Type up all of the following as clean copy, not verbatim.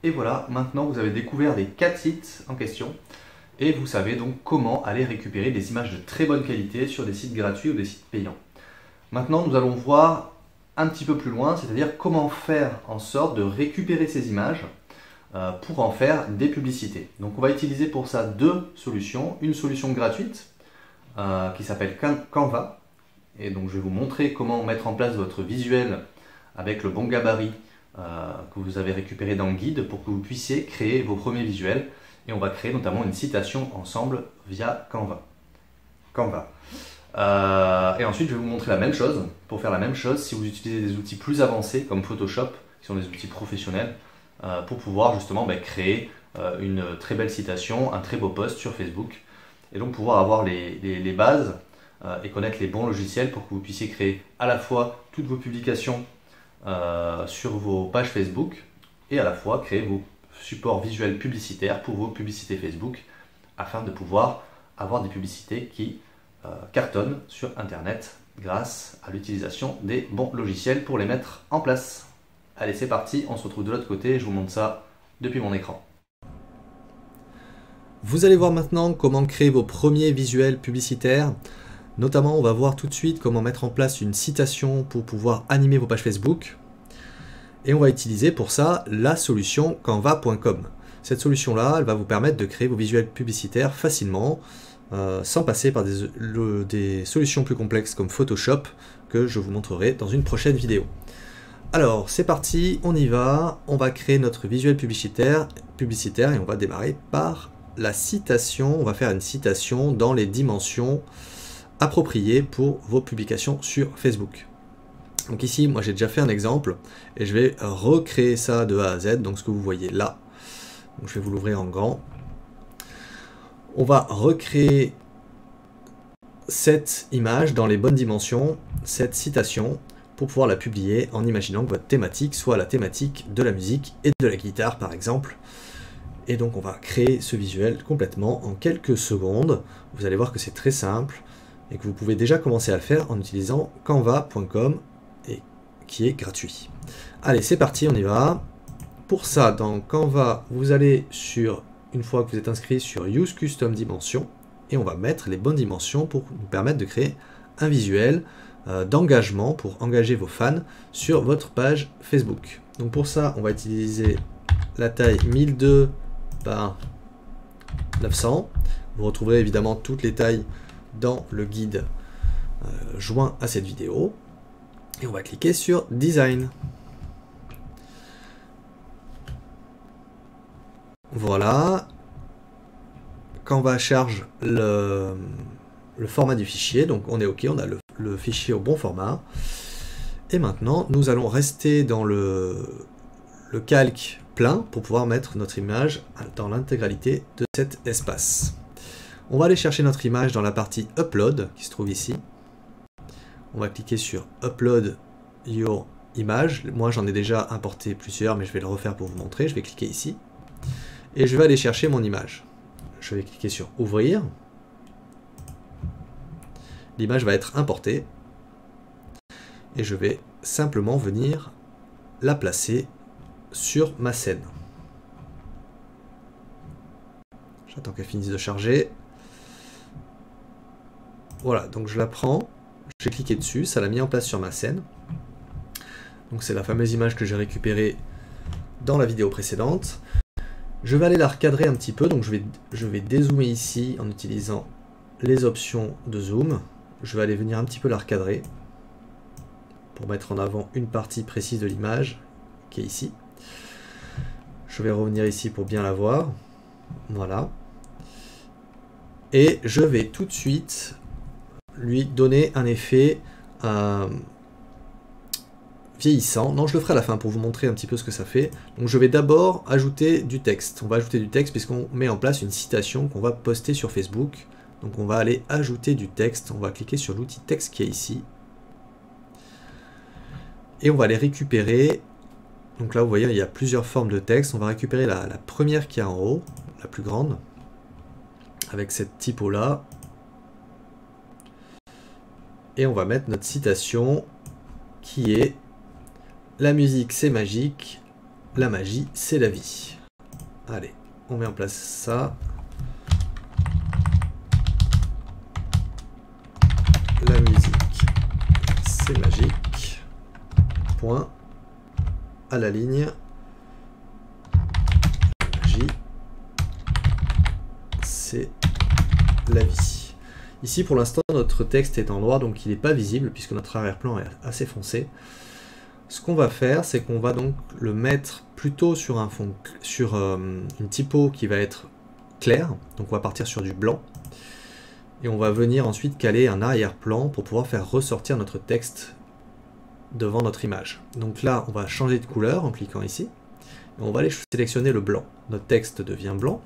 Et voilà, maintenant vous avez découvert les 4 sites en question et vous savez donc comment aller récupérer des images de très bonne qualité sur des sites gratuits ou des sites payants. Maintenant, nous allons voir un petit peu plus loin, c'est-à-dire comment faire en sorte de récupérer ces images pour en faire des publicités. Donc on va utiliser pour ça deux solutions. Une solution gratuite qui s'appelle Canva. Et donc je vais vous montrer comment mettre en place votre visuel avec le bon gabarit que vous avez récupéré dans le guide pour que vous puissiez créer vos premiers visuels. Et on va créer notamment une citation ensemble via Canva. Et ensuite, je vais vous montrer la même chose. Pour faire la même chose, si vous utilisez des outils plus avancés comme Photoshop, qui sont des outils professionnels, pour pouvoir justement créer une très belle citation, un très beau post sur Facebook. Et donc pouvoir avoir les bases et connaître les bons logiciels pour que vous puissiez créer à la fois toutes vos publications sur vos pages Facebook et à la fois créer vos supports visuels publicitaires pour vos publicités Facebook afin de pouvoir avoir des publicités qui cartonnent sur Internet grâce à l'utilisation des bons logiciels pour les mettre en place. Allez, c'est parti, on se retrouve de l'autre côté, je vous montre ça depuis mon écran. Vous allez voir maintenant comment créer vos premiers visuels publicitaires. Notamment, on va voir tout de suite comment mettre en place une citation pour pouvoir animer vos pages Facebook. Et on va utiliser pour ça la solution canva.com. Cette solution-là, elle va vous permettre de créer vos visuels publicitaires facilement, sans passer par des solutions plus complexes comme Photoshop, que je vous montrerai dans une prochaine vidéo. Alors, c'est parti, on y va. On va créer notre visuel publicitaire et on va démarrer par la citation. On va faire une citation dans les dimensions appropriées pour vos publications sur Facebook. Donc ici, moi j'ai déjà fait un exemple et je vais recréer ça de A à Z, donc ce que vous voyez là. Donc, je vais vous l'ouvrir en grand. On va recréer cette image dans les bonnes dimensions, cette citation, pour pouvoir la publier en imaginant que votre thématique soit la thématique de la musique et de la guitare par exemple. Et donc on va créer ce visuel complètement en quelques secondes. Vous allez voir que c'est très simple et que vous pouvez déjà commencer à le faire en utilisant canva.com et qui est gratuit. Allez, c'est parti, on y va. Pour ça, dans Canva, vous allez sur, une fois que vous êtes inscrit sur Use Custom Dimensions, et on va mettre les bonnes dimensions pour nous permettre de créer un visuel d'engagement pour engager vos fans sur votre page Facebook. Donc pour ça, on va utiliser la taille 1002 par 900. Vous retrouverez évidemment toutes les tailles dans le guide joint à cette vidéo. Et on va cliquer sur Design. Voilà. Canva charge le format du fichier, donc on est OK, on a le fichier au bon format. Et maintenant, nous allons rester dans le calque plein pour pouvoir mettre notre image dans l'intégralité de cet espace. On va aller chercher notre image dans la partie Upload, qui se trouve ici. On va cliquer sur Upload Your Image. Moi, j'en ai déjà importé plusieurs, mais je vais le refaire pour vous montrer. Je vais cliquer ici. Et je vais aller chercher mon image. Je vais cliquer sur Ouvrir. L'image va être importée. Et je vais simplement venir la placer sur ma scène. J'attends qu'elle finisse de charger. Voilà, donc je la prends. J'ai cliqué dessus, ça l'a mis en place sur ma scène. Donc c'est la fameuse image que j'ai récupérée dans la vidéo précédente. Je vais aller la recadrer un petit peu, donc je vais dézoomer ici en utilisant les options de zoom. Je vais aller venir un petit peu la recadrer pour mettre en avant une partie précise de l'image qui est ici. Je vais revenir ici pour bien la voir. Voilà. Et je vais tout de suite lui donner un effet vieillissant. Non, je le ferai à la fin pour vous montrer un petit peu ce que ça fait. Donc je vais d'abord ajouter du texte. On va ajouter du texte puisqu'on met en place une citation qu'on va poster sur Facebook. Donc on va aller ajouter du texte. On va cliquer sur l'outil texte qui est ici. Et on va les récupérer. Donc là, vous voyez, il y a plusieurs formes de texte. On va récupérer la première qui est en haut, la plus grande, avec cette typo-là. Et on va mettre notre citation qui est « La musique, c'est magique. la magie, c'est la vie. Allez, on met en place ça. La musique, c'est magique. Point. À la ligne. La magie, c'est la vie. Ici, pour l'instant, notre texte est en noir, donc il n'est pas visible, puisque notre arrière-plan est assez foncé. Ce qu'on va faire, c'est qu'on va donc le mettre plutôt sur un fond, sur une typo qui va être claire. Donc on va partir sur du blanc. Et on va venir ensuite caler un arrière-plan pour pouvoir faire ressortir notre texte devant notre image. Donc là, on va changer de couleur en cliquant ici. Et on va aller sélectionner le blanc. Notre texte devient blanc.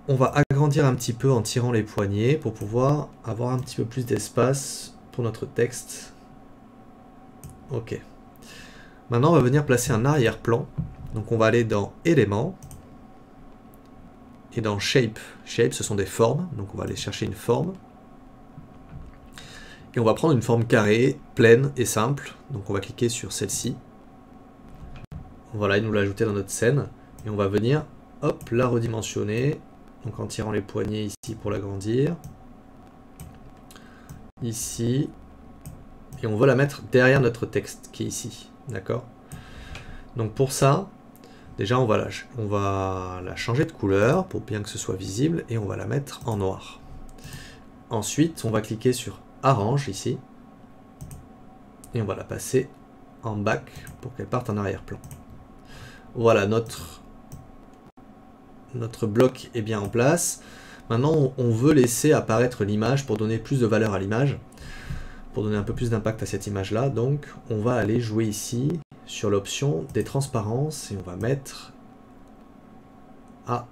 On va agrandir un petit peu en tirant les poignets pour pouvoir avoir un petit peu plus d'espace pour notre texte. Ok. Maintenant, on va venir placer un arrière-plan. Donc on va aller dans Éléments. Et dans Shape. Shape, ce sont des formes. Donc on va aller chercher une forme. Et on va prendre une forme carrée, pleine et simple. Donc on va cliquer sur celle-ci. Voilà, il nous l'a ajouté dans notre scène. Et on va venir, hop, la redimensionner. Donc en tirant les poignets ici pour l'agrandir. Ici. Et on va la mettre derrière notre texte qui est ici. D'accord? Donc pour ça, déjà on va la changer de couleur pour bien que ce soit visible. Et on va la mettre en noir. Ensuite, on va cliquer sur Arrange ici. Et on va la passer en back pour qu'elle parte en arrière-plan. Voilà, notre bloc est bien en place. Maintenant, on veut laisser apparaître l'image pour donner plus de valeur à l'image, pour donner un peu plus d'impact à cette image-là. Donc, on va aller jouer ici sur l'option des transparences et on va mettre à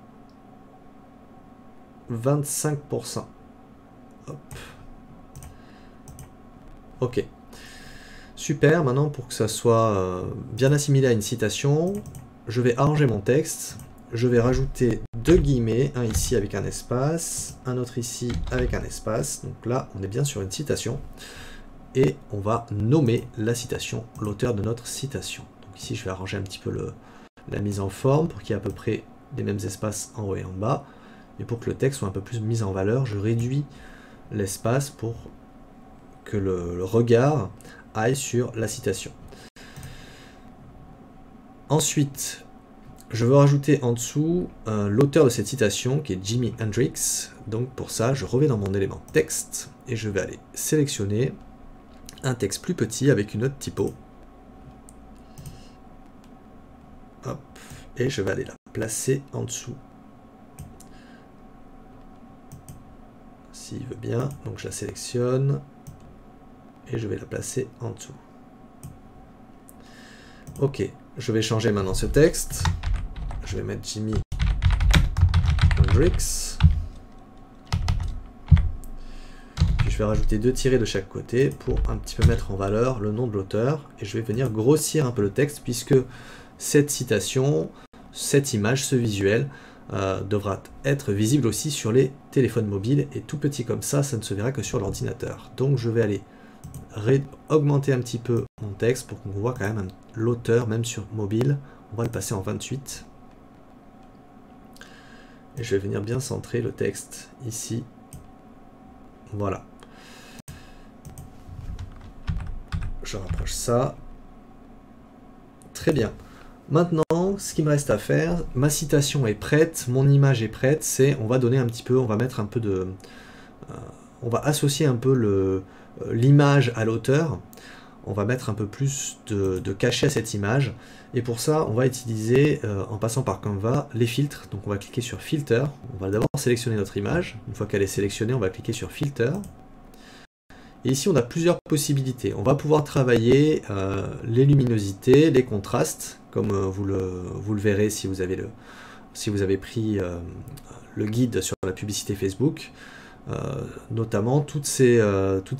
25%. Hop. Ok. Super, maintenant pour que ça soit bien assimilé à une citation, je vais arranger mon texte. Je vais rajouter deux guillemets, un ici avec un espace, un autre ici avec un espace. Donc là, on est bien sur une citation. Et on va nommer la citation, l'auteur de notre citation. Donc ici, je vais arranger un petit peu la mise en forme pour qu'il y ait à peu près les mêmes espaces en haut et en bas. Et pour que le texte soit un peu plus mis en valeur, je réduis l'espace pour que le regard aille sur la citation. Ensuite, je veux rajouter en dessous l'auteur de cette citation qui est Jimi Hendrix. Donc pour ça, je reviens dans mon élément texte et je vais aller sélectionner un texte plus petit avec une autre typo. Hop, et je vais aller la placer en dessous. S'il veut bien, donc je la sélectionne et je vais la placer en dessous. Ok, je vais changer maintenant ce texte. Je vais mettre Jimi Hendrix. Puis je vais rajouter deux tirets de chaque côté pour un petit peu mettre en valeur le nom de l'auteur. Et je vais venir grossir un peu le texte puisque cette citation, cette image, ce visuel devra être visible aussi sur les téléphones mobiles. Et tout petit comme ça, ça ne se verra que sur l'ordinateur. Donc je vais aller augmenter un petit peu mon texte pour qu'on voit quand même l'auteur, même sur mobile. On va le passer en 28. Et je vais venir bien centrer le texte ici. Voilà. Je rapproche ça. Très bien. Maintenant, ce qui me reste à faire, ma citation est prête, mon image est prête, c'est on va donner un petit peu, on va mettre un peu de... on va associer un peu l'image à l'auteur. On va mettre un peu plus de cachet à cette image. Et pour ça, on va utiliser, en passant par Canva, les filtres. Donc on va cliquer sur Filter. On va d'abord sélectionner notre image. Une fois qu'elle est sélectionnée, on va cliquer sur Filter. Et ici, on a plusieurs possibilités. On va pouvoir travailler les luminosités, les contrastes, comme vous le verrez si vous avez pris le guide sur la publicité Facebook. Notamment toutes ces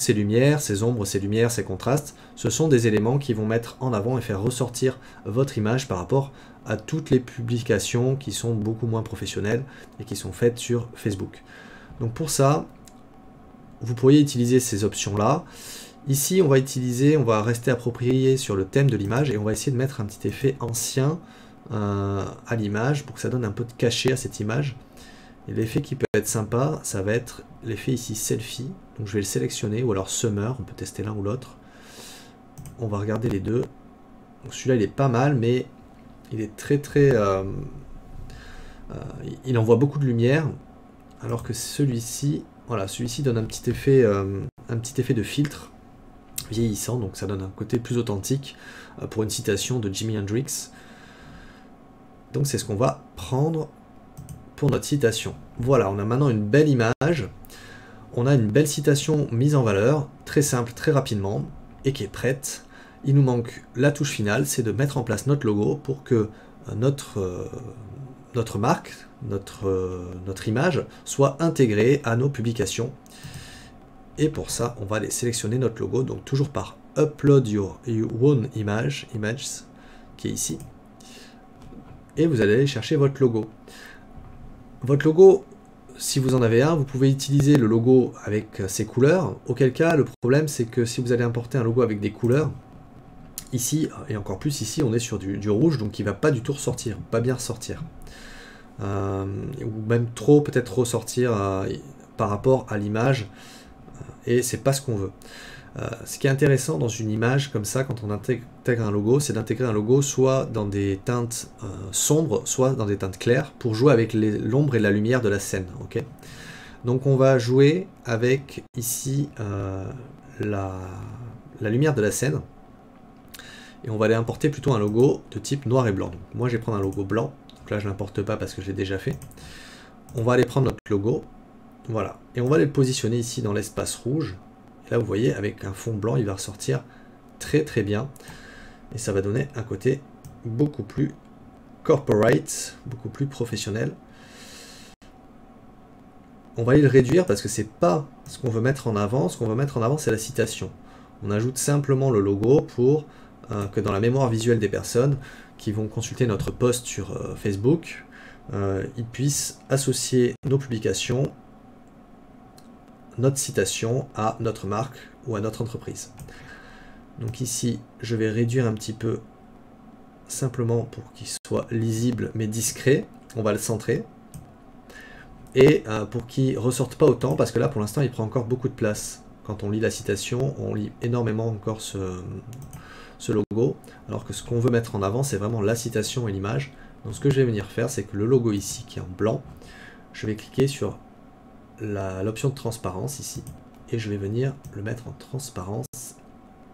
lumières, ces ombres, ces lumières, ces contrastes, ce sont des éléments qui vont mettre en avant et faire ressortir votre image par rapport à toutes les publications qui sont beaucoup moins professionnelles et qui sont faites sur Facebook. Donc pour ça, vous pourriez utiliser ces options-là. Ici, on va rester approprié sur le thème de l'image et on va essayer de mettre un petit effet ancien à l'image pour que ça donne un peu de cachet à cette image. Et l'effet qui peut être sympa, ça va être l'effet ici selfie. Donc je vais le sélectionner, ou alors summer, on peut tester l'un ou l'autre. On va regarder les deux. Celui-là il est pas mal, mais il est il envoie beaucoup de lumière, alors que celui-ci, voilà, celui-ci donne un petit effet de filtre vieillissant, donc ça donne un côté plus authentique pour une citation de Jimi Hendrix. Donc c'est ce qu'on va prendre pour notre citation. Voilà, on a maintenant une belle image, on a une belle citation mise en valeur, très simple, très rapidement, et qui est prête. Il nous manque la touche finale, c'est de mettre en place notre logo pour que notre marque, notre image soit intégrée à nos publications. Et pour ça, on va aller sélectionner notre logo, donc toujours par Upload Your Own Images, qui est ici. Et vous allez aller chercher votre logo. Votre logo, si vous en avez un, vous pouvez utiliser le logo avec ses couleurs. Auquel cas, le problème, c'est que si vous allez importer un logo avec des couleurs, ici, et encore plus ici, on est sur du rouge, donc il ne va pas du tout ressortir, pas bien ressortir. Ou même peut-être ressortir par rapport à l'image, et c'est pas ce qu'on veut. Ce qui est intéressant dans une image comme ça, quand on intègre un logo, c'est d'intégrer un logo soit dans des teintes sombres, soit dans des teintes claires, pour jouer avec l'ombre et la lumière de la scène. Okay, donc on va jouer avec ici la lumière de la scène, et on va aller importer plutôt un logo de type noir et blanc. Donc, moi je vais prendre un logo blanc, donc là je l'importe pas parce que je l'ai déjà fait. On va aller prendre notre logo, voilà, et on va aller le positionner ici dans l'espace rouge. Et là vous voyez, avec un fond blanc, il va ressortir très très bien, et ça va donner un côté beaucoup plus corporate, beaucoup plus professionnel. On va aller le réduire parce que c'est pas ce qu'on veut mettre en avant. Ce qu'on veut mettre en avant, c'est la citation. On ajoute simplement le logo pour que dans la mémoire visuelle des personnes qui vont consulter notre post sur Facebook, ils puissent associer nos publications, notre citation à notre marque ou à notre entreprise. Donc ici, je vais réduire un petit peu, simplement pour qu'il soit lisible mais discret. On va le centrer. Et pour qu'il ne ressorte pas autant, parce que là pour l'instant il prend encore beaucoup de place. Quand on lit la citation, on lit énormément encore ce logo, alors que ce qu'on veut mettre en avant, c'est vraiment la citation et l'image. Donc ce que je vais venir faire, c'est que le logo ici, qui est en blanc, je vais cliquer sur l'option de transparence ici, et je vais venir le mettre en transparence,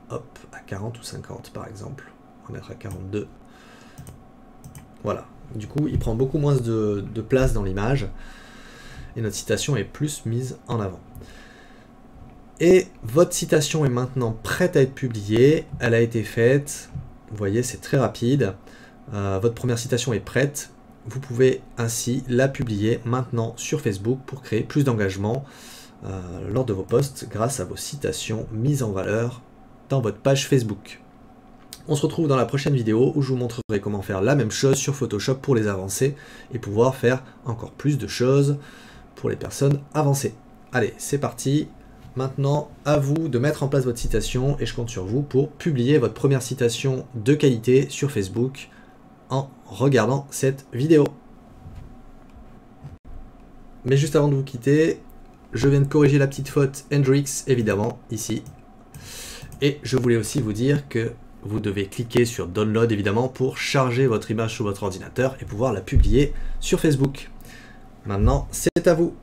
hop, à 40 ou 50 par exemple. On va mettre à 42. Voilà, du coup il prend beaucoup moins de place dans l'image, et notre citation est plus mise en avant. Et votre citation est maintenant prête à être publiée, elle a été faite, vous voyez c'est très rapide, votre première citation est prête, vous pouvez ainsi la publier maintenant sur Facebook pour créer plus d'engagement lors de vos posts grâce à vos citations mises en valeur dans votre page Facebook. On se retrouve dans la prochaine vidéo où je vous montrerai comment faire la même chose sur Photoshop pour les avancés et pouvoir faire encore plus de choses pour les personnes avancées. Allez, c'est parti. Maintenant, à vous de mettre en place votre citation et je compte sur vous pour publier votre première citation de qualité sur Facebook en regardant cette vidéo. Mais juste avant de vous quitter, je viens de corriger la petite faute Hendrix, évidemment, ici. Et je voulais aussi vous dire que vous devez cliquer sur Download, évidemment, pour charger votre image sur votre ordinateur et pouvoir la publier sur Facebook. Maintenant, c'est à vous.